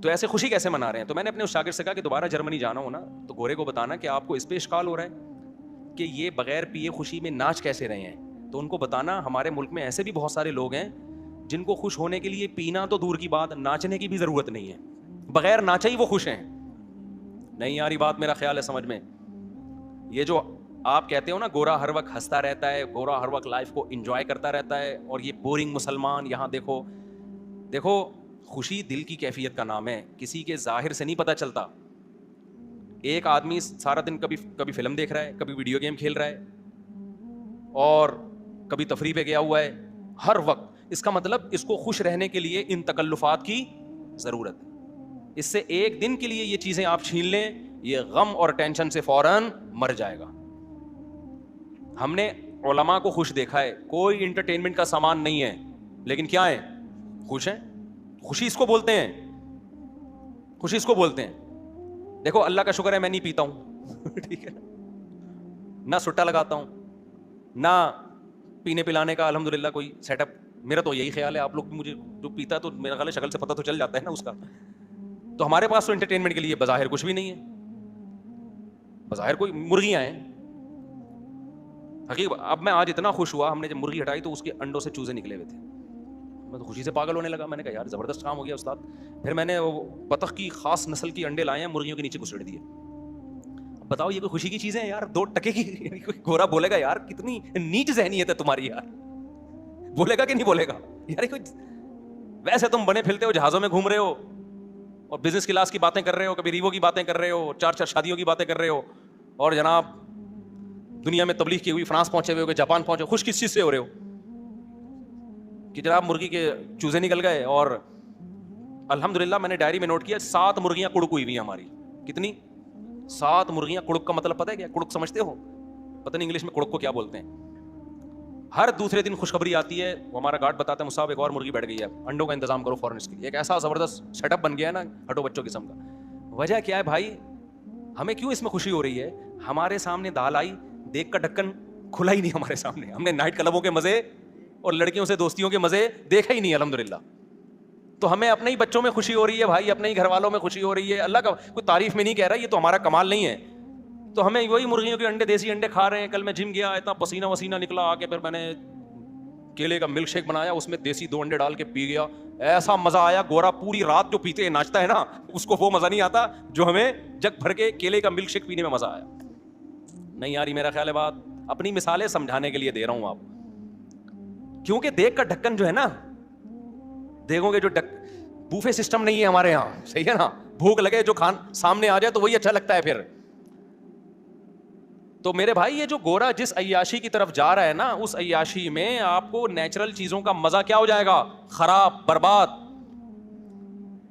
تو ایسے خوشی کیسے منا رہے ہیں؟ تو میں نے اپنے اس شاگرد سے کہا کہ دوبارہ جرمنی جانا ہو نا تو گورے کو بتانا کہ آپ کو اس پہ اشکال ہو رہا ہے کہ یہ بغیر پیے خوشی میں ناچ کیسے رہے ہیں. تو ان کو بتانا ہمارے ملک میں ایسے بھی بہت سارے لوگ ہیں جن کو خوش ہونے کے لیے پینا تو دور کی بات, ناچنے کی بھی ضرورت نہیں ہے, بغیر ناچے ہی وہ خوش ہیں. نہیں آ رہی بات میرا خیال ہے سمجھ میں. یہ جو آپ کہتے ہو نا گورا ہر وقت ہنستا رہتا ہے, گورا ہر وقت لائف کو انجوائے کرتا رہتا ہے, اور یہ بورنگ مسلمان, یہاں دیکھو خوشی دل کی کیفیت کا نام ہے, کسی کے ظاہر سے نہیں پتہ چلتا. ایک آدمی سارا دن کبھی فلم دیکھ رہا ہے, کبھی ویڈیو گیم کھیل رہا ہے, اور کبھی تفریح پہ گیا ہوا ہے ہر وقت. اس کا مطلب اس کو خوش رہنے کے لیے ان تکلفات کی ضرورت ہے. اس سے ایک دن کے لیے یہ چیزیں آپ چھین لیں, یہ غم اور ٹینشن سے فوراً مر جائے گا. ہم نے علماء کو خوش دیکھا ہے, کوئی انٹرٹینمنٹ کا سامان نہیں ہے, لیکن کیا ہے؟ خوش ہیں. خوشی اس کو بولتے ہیں, خوشی اس کو بولتے ہیں. دیکھو اللہ کا شکر ہے میں نہیں پیتا ہوں ٹھیک ہے, نہ سٹا لگاتا ہوں, نہ پینے پلانے کا الحمدللہ کوئی سیٹ اپ. میرا تو یہی خیال ہے, آپ لوگ مجھے جو پیتا ہے تو میرا خیال ہے شکل سے پتہ تو چل جاتا ہے نا اس کا. تو ہمارے پاس تو انٹرٹینمنٹ کے لیے بظاہر کچھ بھی نہیں ہے, بظاہر کوئی مرغیاں ہیں. حقیقت اب میں آج اتنا خوش ہوا, ہم نے جب مرغی ہٹائی تو اس کے انڈوں سے چوزے نکلے ہوئے تھے. میں تو خوشی سے پاگل ہونے لگا. میں نے کہا یار زبردست کام ہو گیا استاد. پھر میں نے وہ بطخ کی خاص نسل کی انڈے لائے ہیں, مرغیوں کے نیچے گھسیڑ دیے. بتاؤ یہ کوئی خوشی کی چیزیں ہیں یار؟ 2 ٹکے کی. کوئی گورا بولے گا یار کتنی نیچ ذہنیت ہے تمہاری یار, بولے گا کہ نہیں بولے گا یار؟ کوئی ویسے تم بنے پھرتے ہو, جہازوں میں گھوم رہے ہو اور بزنس کلاس کی باتیں کر رہے ہو, کبھی ریوو کی باتیں کر رہے ہو, 4 شادیوں کی باتیں کر رہے ہو, اور جناب دنیا میں تبلیغ کی ہوئی فرانس پہنچے ہوئے ہو, جاپان پہنچے. خوش کس چیز سے ہو رہے ہو کہ جناب مرغی کے چوزے نکل گئے؟ اور الحمدللہ میں نے ڈائری میں نوٹ کیا 7 مرغیاں کڑک ہوئی ہوئی ہیں ہماری. کتنی؟ 7 مرغیاں. کڑک کا مطلب پتہ ہے کیا؟ کڑک سمجھتے ہو؟ پتہ نہیں انگلش میں کڑک کو کیا بولتے ہیں. ہر دوسرے دن خوشخبری آتی ہے, وہ ہمارا گارڈ بتاتا ہے مصعب ایک اور مرغی بیٹھ گئی ہے, انڈوں کا انتظام کرو فوراً اس کے لیے. ایک ایسا زبردست سیٹ اپ بن گیا ہے نا ہٹو بچوں قسم کا. وجہ کیا ہے بھائی؟ ہمیں کیوں اس میں خوشی ہو رہی ہے؟ ہمارے سامنے دال آئی, دیکھ کا ڈھکن کھلا ہی نہیں ہمارے سامنے. ہم نے نائٹ کلبوں کے مزے اور لڑکیوں سے دوستیوں کے مزے دیکھا ہی نہیں الحمدللہ. تو ہمیں اپنے ہی بچوں میں خوشی ہو رہی ہے بھائی, اپنے ہی گھر والوں میں خوشی ہو رہی ہے. اللہ کا کوئی تعریف میں نہیں کہہ رہا, یہ تو ہمارا کمال نہیں ہے. تو ہمیں وہی مرغیوں کے انڈے, دیسی انڈے کھا رہے ہیں. کل میں جم گیا, اتنا پسینہ وسینہ نکلا, آ کے پھر میں نے کیلے کا ملک شیک بنایا, اس میں دیسی 2 انڈے ڈال کے پی گیا. ایسا مزہ آیا. گورا پوری رات جو پیتے ناچتا ہے نا, اس کو وہ مزہ نہیں آتا جو ہمیں جگ بھر کے کیلے کا ملک شیک پینے میں مزہ آیا. نہیں آ رہی میرا خیال ہے بات؟ اپنی مثالیں سمجھانے کے لیے دے رہا ہوں آپ, کیونکہ دیکھ کا ڈھکن جو ہے نا, دیکھو گے جو بوفے سسٹم نہیں ہے ہمارے یہاں, صحیح ہے نا, بھوک لگے جو کھان سامنے آ جائے تو وہی اچھا لگتا ہے پھر. تو میرے بھائی یہ جو گورا جس عیاشی کی طرف جا رہا ہے نا, اس عیاشی میں آپ کو نیچرل چیزوں کا مزہ کیا ہو جائے گا؟ خراب, برباد.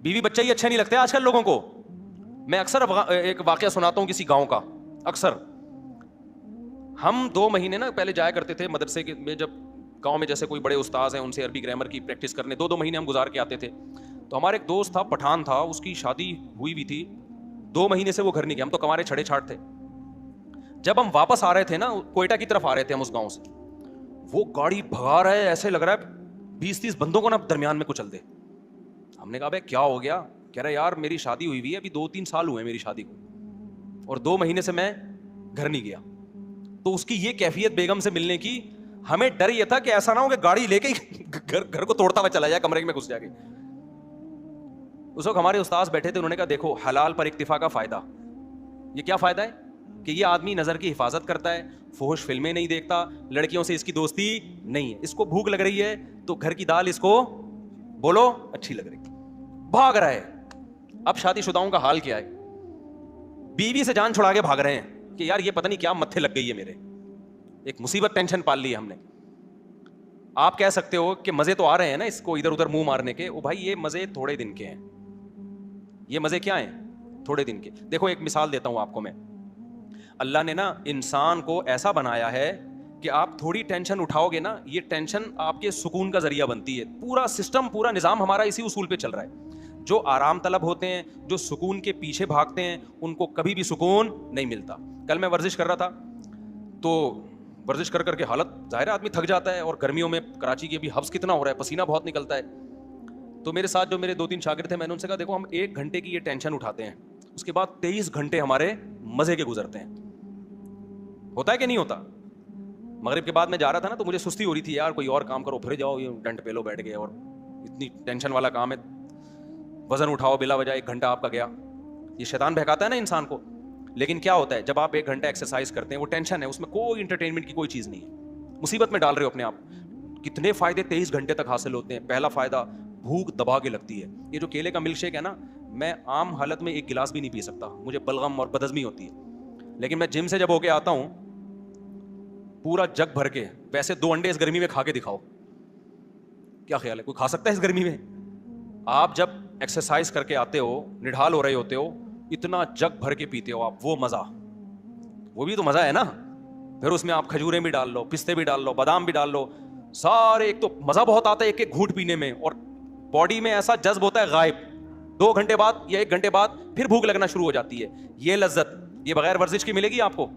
بیوی بچہ ہی اچھے نہیں لگتے آج کل لوگوں کو. میں اکثر ایک واقعہ سناتا ہوں کسی گاؤں کا. اکثر ہم 2 مہینے نا پہلے جایا کرتے تھے مدرسے میں, جب گاؤں میں جیسے کوئی بڑے استاذ ہیں ان سے عربی گرامر کی پریکٹس کرنے 2 مہینے ہم گزار کے آتے تھے. تو ہمارے ایک دوست تھا, پٹھان تھا, اس کی شادی ہوئی بھی تھی, 2 مہینے سے وہ گھر نہیں گیا. ہم تو کمارے چھڑے چھاٹ تھے. جب ہم واپس آ رہے تھے نا, کوئٹہ کی طرف آ رہے تھے ہم اس گاؤں سے, وہ گاڑی بھگا رہا ہے, ایسے لگ رہا ہے 20-30 بندوں کو نا درمیان میں کچل دے. ہم نے کہا بھائی کیا ہو گیا؟ کہہ رہا ہے یار میری شادی ہوئی ہوئی ہے, ابھی 2-3 سال ہوئے میری شادی کو, اور 2 مہینے سے میں گھر نہیں گیا. تو اس کی یہ کیفیت بیگم سے ملنے کی, ہمیں ڈر یہ تھا کہ ایسا نہ ہو کہ گاڑی لے کے گھر کو توڑتا ہوا چلا جائے, کمرے میں گھس جائے. اس وقت ہمارے استاذ بیٹھے تھے, انہوں نے کہا دیکھو حلال پر اکتفا کا فائدہ. یہ کیا فائدہ ہے؟ کہ یہ آدمی نظر کی حفاظت کرتا ہے, فحش فلمیں نہیں دیکھتا, لڑکیوں سے اس کی دوستی نہیں ہے, اس کو بھوک لگ رہی ہے تو گھر کی دال اس کو بولو اچھی لگ رہی, بھاگ رہا ہے. اب شادی شداؤں کا حال کیا ہے, بیوی سے جان چھڑا کے بھاگ رہے ہیں کہ یار یہ پتہ نہیں کیا متھے لگ گئی ہے میرے, ایک مصیبت ٹینشن پال لی ہے ہم نے. آپ کہہ سکتے ہو کہ مزے تو آ رہے ہیں نا اس کو ادھر ادھر منہ مارنے کے, او بھائی یہ مزے تھوڑے دن کے ہیں, یہ مزے کیا ہیں, تھوڑے دن کے. دیکھو ایک مثال دیتا ہوں آپ کو میں. اللہ نے نا انسان کو ایسا بنایا ہے کہ آپ تھوڑی ٹینشن اٹھاؤ گے نا, یہ ٹینشن آپ کے سکون کا ذریعہ بنتی ہے. پورا سسٹم, پورا نظام ہمارا اسی اصول پہ چل رہا ہے. جو آرام طلب ہوتے ہیں, جو سکون کے پیچھے بھاگتے ہیں, ان کو کبھی بھی سکون نہیں ملتا. کل میں ورزش کر رہا تھا تو ورزش کر کر کے حالت ظاہر ہے آدمی تھک جاتا ہے, اور گرمیوں میں کراچی کی ابھی حبس کتنا ہو رہا ہے, پسینہ بہت نکلتا ہے. تو میرے ساتھ جو میرے 2-3 شاگرد تھے, میں نے ان سے کہا دیکھو ہم 1 گھنٹے کی یہ ٹینشن اٹھاتے ہیں, اس کے بعد 23 گھنٹے ہمارے مزے کے گزرتے ہیں. ہوتا ہے کہ نہیں ہوتا؟ مغرب کے بعد میں جا رہا تھا نا تو مجھے سستی ہو رہی تھی, یار کوئی اور کام کرو, پھر جاؤ یہ ٹینٹ پہ لو بیٹھ گئے, اور اتنی ٹینشن والا کام ہے, وزن اٹھاؤ بلا وجہ 1 گھنٹہ آپ کا گیا. یہ شیطان بہکاتا ہے نا انسان کو. لیکن کیا ہوتا ہے جب آپ 1 گھنٹہ ایکسرسائز کرتے ہیں, وہ ٹینشن ہے, اس میں کوئی انٹرٹینمنٹ کی کوئی چیز نہیں ہے, مصیبت میں ڈال رہے ہو اپنے آپ. کتنے فائدے 23 گھنٹے تک حاصل ہوتے ہیں. پہلا فائدہ, بھوک دبا کے لگتی ہے. یہ جو کیلے کا ملک شیک ہے نا, میں عام حالت میں 1 گلاس بھی نہیں پی سکتا, مجھے بلغم اور بدہضمی ہوتی ہے. لیکن میں جم سے جب ہو کے آتا ہوں پورا جگ بھر کے, ویسے 2 انڈے اس گرمی میں کھا کے دکھاؤ, کیا خیال ہے کوئی کھا سکتا ہے اس گرمی میں؟ آپ جب ایکسرسائز کر کے آتے ہو, نڈھال ہو رہے ہوتے ہو, اتنا جگ بھر کے پیتے ہو آپ, وہ مزہ, وہ بھی تو مزہ ہے نا. پھر اس میں آپ کھجوریں بھی ڈال لو, پستے بھی ڈال لو, بادام بھی ڈال لو, سارے. ایک تو مزہ بہت آتا ہے ایک ایک گھونٹ پینے میں, اور باڈی میں ایسا جذب ہوتا ہے غائب. 2 گھنٹے بعد یا 1 گھنٹے بعد پھر بھوک لگنا شروع ہو جاتی ہے. یہ لذت یہ بغیر ورزش کی ملے گی آپ کو؟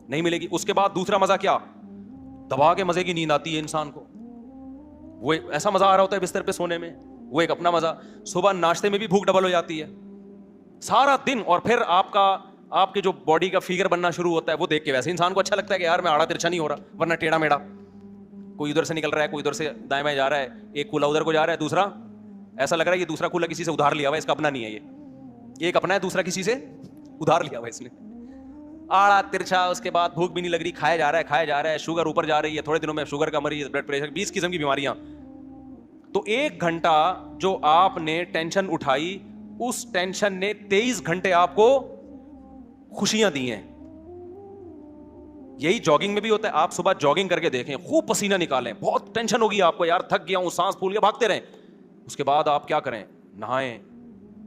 نہیں ملے گی. اس کے بعد دوسرا مزہ کیا, دبا کے مزے کی نیند آتی ہے انسان کو. وہ ایسا مزہ آ رہا ہوتا ہے بستر پہ سونے میں, وہ ایک اپنا مزہ. صبح ناشتے میں بھی بھوک ڈبل ہو جاتی ہے سارا دن, اور پھر آپ کے جو باڈی کا فگر بننا شروع ہوتا ہے, وہ دیکھ کے ویسے انسان کو اچھا لگتا ہے کہ یار میں آڑا ترچھا نہیں ہو رہا, ورنہ ٹیڑھا میڑھا, کوئی ادھر سے نکل رہا ہے, کوئی ادھر سے دائیں بائیں جا رہا ہے, ایک کولا ادھر کو جا رہا ہے, دوسرا ایسا لگ رہا ہے یہ دوسرا کولا کسی سے ادھار لیا ہوا ہے, اس کا اپنا نہیں ہے, یہ ایک اپنا ہے, دوسرا کسی سے ادھار لیا ہوا ہے اس نے. آڑا ترچھا. اس کے بعد بھوک بھی نہیں لگ رہی, کھایا جا رہا ہے, شوگر اوپر جا رہی ہے, تھوڑے دنوں میں شوگر کا مریض, بلڈ پریشر, 20 قسم کی بیماریاں. تو 1 گھنٹہ جو آپ نے ٹینشن اٹھائی, اس ٹینشن نے 23 گھنٹے آپ کو خوشیاں دی ہیں. یہی جاگنگ میں بھی ہوتا ہے. آپ صبح جاگنگ کر کے دیکھیں, خوب پسینہ نکالیں, بہت ٹینشن ہوگی آپ کو, یار تھک گیا ہوں, سانس پھول گیا, بھاگتے رہیں. اس کے بعد آپ کیا کریں, نہائیں,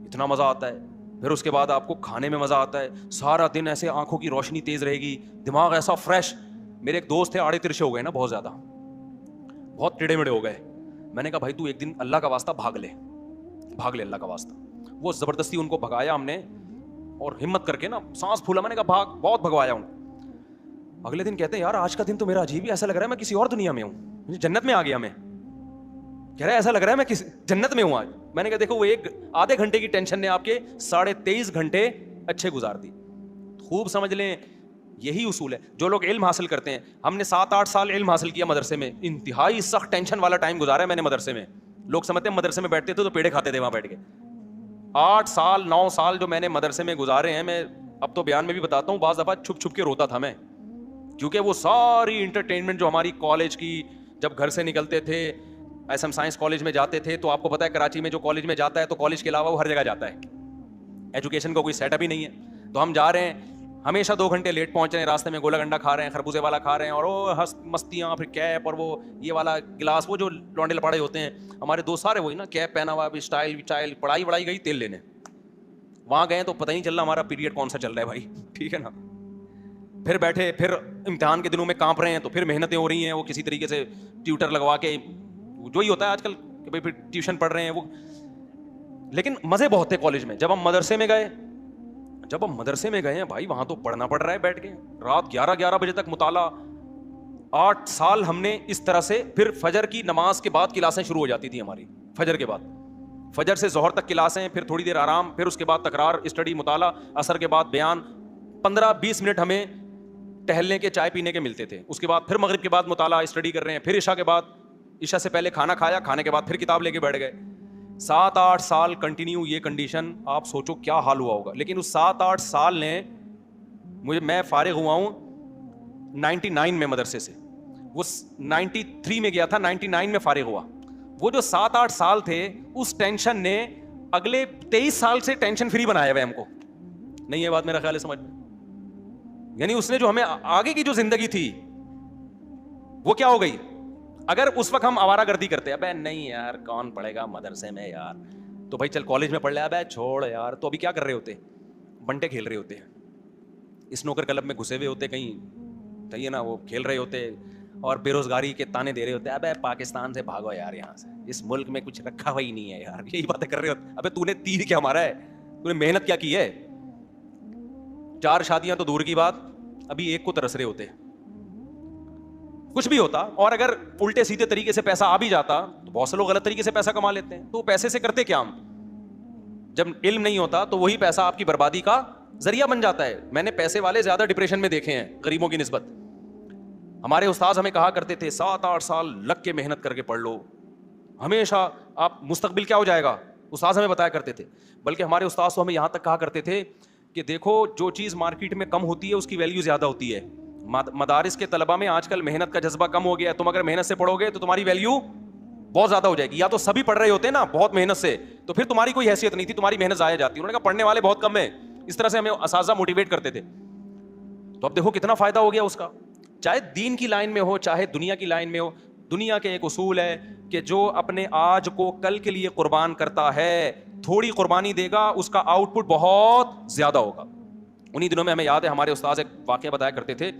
اتنا مزہ آتا ہے. پھر اس کے بعد آپ کو کھانے میں مزہ آتا ہے, سارا دن ایسے آنکھوں کی روشنی تیز رہے گی, دماغ ایسا فریش. میرے ایک دوست تھے, آڑے ترچے ہو گئے نا بہت زیادہ, بہت ٹیڑے میڑے ہو گئے. میں نے کہا بھائی تو ایک دن اللہ کا واسطہ بھاگ لے اللہ کا واسطہ. وہ زبردستی ان کو بھگایا ہم نے, اور ہمت کر کے نا سانس پھولا, میں نے کہا بھاگ, بہت بھگوایا ان. اگلے دن کہتے ہیں یار آج کا دن تو میرا عجیب ہی, ایسا لگ رہا ہے میں کسی اور دنیا میں ہوں, مجھے جنت میں آ گیا. میں کہہ رہا ہے ایسا لگ رہا ہے میں کسی جنت میں ہوں آج. میں نے کہا دیکھو وہ 1 آدھے گھنٹے کی ٹینشن نے آپ کے 23.5 گھنٹے اچھے گزار دی. خوب سمجھ لیں, یہی اصول ہے. جو لوگ علم حاصل کرتے ہیں, ہم نے 7-8 سال علم حاصل کیا مدرسے میں, انتہائی سخت ٹینشن والا ٹائم گزارا ہے میں نے مدرسے میں. لوگ سمجھتے ہیں مدرسے میں بیٹھتے تھے تو پیڑے کھاتے تھے وہاں بیٹھ کے. 8 سال 9 سال جو میں نے مدرسے میں گزارے ہیں, میں اب تو بیان میں بھی بتاتا ہوں, بعض دفعہ چھپ چھپ کے روتا تھا میں, کیونکہ وہ ساری انٹرٹینمنٹ جو ہماری کالج کی, جب گھر سے نکلتے تھے ایس ایم سائنس کالج میں جاتے تھے, تو آپ کو پتا ہے کراچی میں جو کالج میں جاتا ہے تو کالج کے علاوہ وہ ہر جگہ جاتا ہے, ایجوکیشن کا کوئی سیٹ اپ ہی نہیں ہے. تو ہم جا رہے ہیں, ہمیشہ 2 گھنٹے لیٹ پہنچ رہے ہیں, راستے میں گولا گنڈا کھا رہے ہیں, خربوزے والا کھا رہے ہیں, اور وہ مستیاں, پھر کیپ, اور وہ یہ والا گلاس, وہ جو لونڈے لپاڑے ہوتے ہیں ہمارے دوست سارے وہی نا, کیپ پہنا ہوا, ابھی اسٹائل, پڑھائی گئی تیل لینے. وہاں گئے تو پتہ نہیں چل رہا ہمارا پیریڈ کون سا چل رہا ہے بھائی, ٹھیک ہے نا. پھر بیٹھے, پھر امتحان کے دنوں میں کانپ رہے ہیں, تو پھر محنتیں ہو رہی ہیں, وہ کسی طریقے سے ٹیوٹر لگوا کے, جو ہی ہوتا ہے آج کل کہ بھائی پھر ٹیوشن پڑھ رہے ہیں وہ. لیکن مزے بہت تھے کالج میں. جب ہم مدرسے میں گئے ہیں بھائی, وہاں تو پڑھنا پڑ رہا ہے بیٹھ کے, رات 11 بجے تک مطالعہ. 8 سال ہم نے اس طرح سے. پھر فجر کی نماز کے بعد کلاسیں شروع ہو جاتی تھی ہماری, فجر کے بعد, فجر سے ظہر تک کلاسیں, پھر تھوڑی دیر آرام, پھر اس کے بعد تکرار, اسٹڈی, مطالعہ, عصر کے بعد بیان, 15-20 منٹ ہمیں ٹہلنے کے, چائے پینے کے ملتے تھے. اس کے بعد پھر مغرب کے بعد مطالعہ, اسٹڈی کر رہے ہیں, پھر عشاء کے بعد, عشاء سے پہلے کھانا کھایا, کھانے کے بعد پھر کتاب لے کے بیٹھ گئے. 7-8 سال کنٹینیو یہ کنڈیشن, آپ سوچو کیا حال ہوا ہوگا. لیکن اس 7-8 سال نے میں فارغ ہوا ہوں 99 میں مدرسے سے, وہ 93 میں گیا تھا, 99 میں فارغ ہوا. وہ جو 7-8 سال تھے اس ٹینشن نے اگلے 23 سال سے ٹینشن فری بنایا ہوا ہم کو. نہیں یہ بات میرا خیال ہے سمجھ میں, یعنی اس نے جو ہمیں آگے کی جو زندگی تھی وہ کیا ہو گئی. اگر اس وقت ہم آوارہ گردی کرتے, ابے نہیں یار کون پڑھے گا مدرسے میں یار, تو بھائی چل کالج میں پڑھ لے, ابے چھوڑ یار, تو ابھی کیا کر رہے ہوتے, بنٹے کھیل رہے ہوتے, اسنوکر کلب میں گھسے ہوئے ہوتے, کہیں کہیں نا وہ کھیل رہے ہوتے اور بے روزگاری کے تانے دے رہے ہوتے, ابے پاکستان سے بھاگو یار, یہاں سے اس ملک میں کچھ رکھا ہوا ہی نہیں ہے یار, یہی باتیں کر رہے ہوتے. ابے تو نے تیر کیا مارا ہے, تو نے محنت کیا کی ہے, 4 شادیاں تو دور کی بات, ابھی ایک کو ترس رہے ہوتے. کچھ بھی ہوتا, اور اگر الٹے سیدھے طریقے سے پیسہ آ بھی جاتا تو بہت سے لوگ غلط طریقے سے پیسہ کما لیتے ہیں. تو پیسے سے کرتے کیا ہم, جب علم نہیں ہوتا تو وہی پیسہ آپ کی بربادی کا ذریعہ بن جاتا ہے. میں نے پیسے والے زیادہ ڈپریشن میں دیکھے ہیں غریبوں کی نسبت. ہمارے استاذ ہمیں کہا کرتے تھے 7-8 سال لگ کے محنت کر کے پڑھ لو, ہمیشہ آپ مستقبل کیا ہو جائے گا, استاذ ہمیں بتایا کرتے تھے. بلکہ ہمارے استاذ تو ہمیں یہاں تک کہا کرتے تھے کہ دیکھو جو چیز مارکیٹ میں کم ہوتی ہے اس کی ویلیو زیادہ ہوتی ہے. مدارس کے طلبہ میں آج کل محنت کا جذبہ کم ہو گیا ہے. تم اگر محنت سے پڑھو گے تو تمہاری ویلیو بہت زیادہ ہو جائے گی. یا تو سبھی پڑھ رہے ہوتے ہیں نا بہت محنت سے, تو پھر تمہاری کوئی حیثیت نہیں تھی, تمہاری محنت ضائع جاتی. انہوں نے کہا پڑھنے والے بہت کم ہیں. اس طرح سے ہمیں اساتذہ موٹیویٹ کرتے تھے. تو اب دیکھو کتنا فائدہ ہو گیا اس کا, چاہے دین کی لائن میں ہو چاہے دنیا کی لائن میں ہو. دنیا کے ایک اصول ہے کہ جو اپنے آج کو کل کے لیے قربان کرتا ہے, تھوڑی قربانی دے گا, اس کا آؤٹ پٹ بہت زیادہ ہوگا. انہی دنوں میں ہمیں یاد ہے ہمارے استاذ ایک واقعہ بتایا کرتے تھے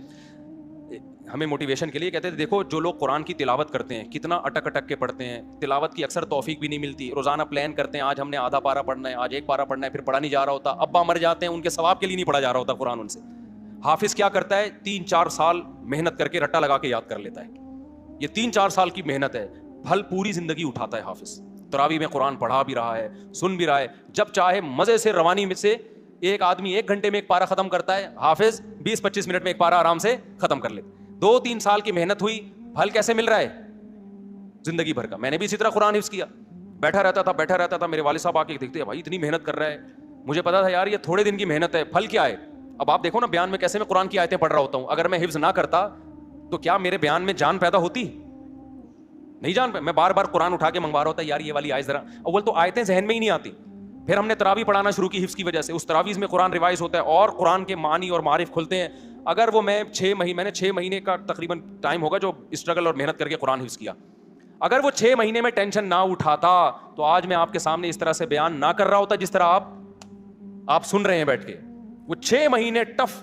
ہمیں موٹیویشن کے لیے. کہتے تھے دیکھو جو لوگ قرآن کی تلاوت کرتے ہیں کتنا اٹک اٹک کے پڑھتے ہیں, تلاوت کی اکثر توفیق بھی نہیں ملتی, روزانہ پلان کرتے ہیں آج ہم نے آدھا پارہ پڑھنا ہے, آج 1 پارہ پڑھنا ہے, پھر پڑھا نہیں جا رہا ہوتا, ابا مر جاتے ہیں ان کے ثواب کے لیے نہیں پڑھا جا رہا ہوتا قرآن ان سے. حافظ کیا کرتا ہے 3-4 سال محنت کر کے رٹا لگا کے یاد کر لیتا ہے. یہ 3-4 سال کی محنت ہے, پھل پوری زندگی اٹھاتا ہے حافظ. تراویح میں قرآن پڑھا بھی رہا ہے, سن بھی رہا ہے, جب چاہے مزے سے روانی میں سے ایک آدمی 1 گھنٹے میں 1 پارہ ختم کرتا ہے, حافظ 20-25 منٹ میں 1 پارہ آرام سے ختم کر لیتے. 2-3 سال کی محنت ہوئی, پھل کیسے مل رہا ہے زندگی بھر کا. میں نے بھی اسی طرح قرآن حفظ کیا, بیٹھا رہتا تھا, میرے والد صاحب آ کے دیکھتے بھائی اتنی محنت کر رہا ہے, مجھے پتا تھا یار یہ تھوڑے دن کی محنت ہے, پھل کیا ہے. اب آپ دیکھو نا بیان میں کیسے میں قرآن کی آیتیں پڑھ رہا ہوتا ہوں, اگر میں حفظ نہ کرتا تو کیا میرے بیان میں جان پیدا ہوتی, نہیں جان پہ. میں بار بار قرآن اٹھا کے منگوا رہا ہوتا یار یہ والی آیت ذرا, اول تو آیتیں ذہن میں ہی نہیں آتی. پھر ہم نے تراویح پڑھانا شروع کی حفظ کی وجہ سے, اس تراویح میں قرآن ریوائز ہوتا ہے اور قرآن کے معنی اور معارف کھلتے ہیں. اگر وہ میں نے 6 مہینے کا تقریباً ٹائم ہوگا جو اسٹرگل اور محنت کر کے قرآن حفظ کیا, اگر وہ 6 مہینے میں ٹینشن نہ اٹھاتا تو آج میں آپ کے سامنے اس طرح سے بیان نہ کر رہا ہوتا جس طرح آپ سن رہے ہیں بیٹھ کے. وہ 6 مہینے ٹف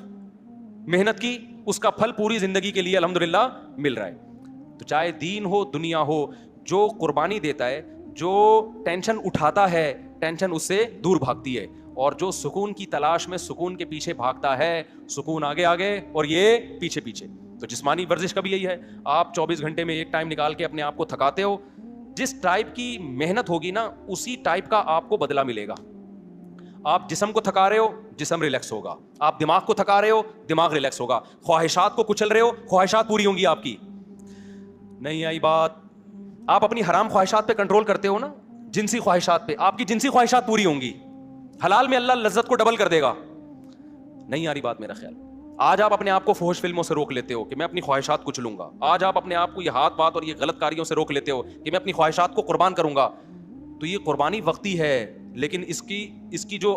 محنت کی, اس کا پھل پوری زندگی کے لیے الحمدللہ مل رہا ہے. تو چاہے دین ہو دنیا ہو, جو قربانی دیتا ہے, جو ٹینشن اٹھاتا ہے, ٹینشن اس سے دور بھاگتی ہے. اور جو سکون کی تلاش میں سکون کے پیچھے بھاگتا ہے, سکون آگے آگے اور یہ پیچھے پیچھے. تو جسمانی ورزش کا بھی یہی ہے, آپ 24 گھنٹے میں ایک ٹائم نکال کے اپنے آپ کو تھکاتے ہو, جس ٹائپ کی محنت ہوگی نا اسی ٹائپ کا آپ کو بدلہ ملے گا. آپ جسم کو تھکا رہے ہو, جسم ریلیکس ہوگا. آپ دماغ کو تھکا رہے ہو, دماغ ریلیکس ہوگا. خواہشات کو کچل رہے ہو, خواہشات پوری ہوں گی آپ کی. نہیں آئی بات. آپ اپنی حرام خواہشات پہ کنٹرول کرتے ہو نا, جنسی خواہشات پہ, آپ کی جنسی خواہشات پوری ہوں گی. حلال میں اللہ لذت کو ڈبل کر دے گا. نہیں آ رہی بات میرا خیال. آج آپ اپنے آپ کو فحش فلموں سے روک لیتے ہو کہ میں اپنی خواہشات کچھ لوں گا. آج آپ اپنے آپ کو یہ ہاتھ بات اور یہ غلط کاریوں سے روک لیتے ہو کہ میں اپنی خواہشات کو قربان کروں گا. تو یہ قربانی وقتی ہے, لیکن اس کی جو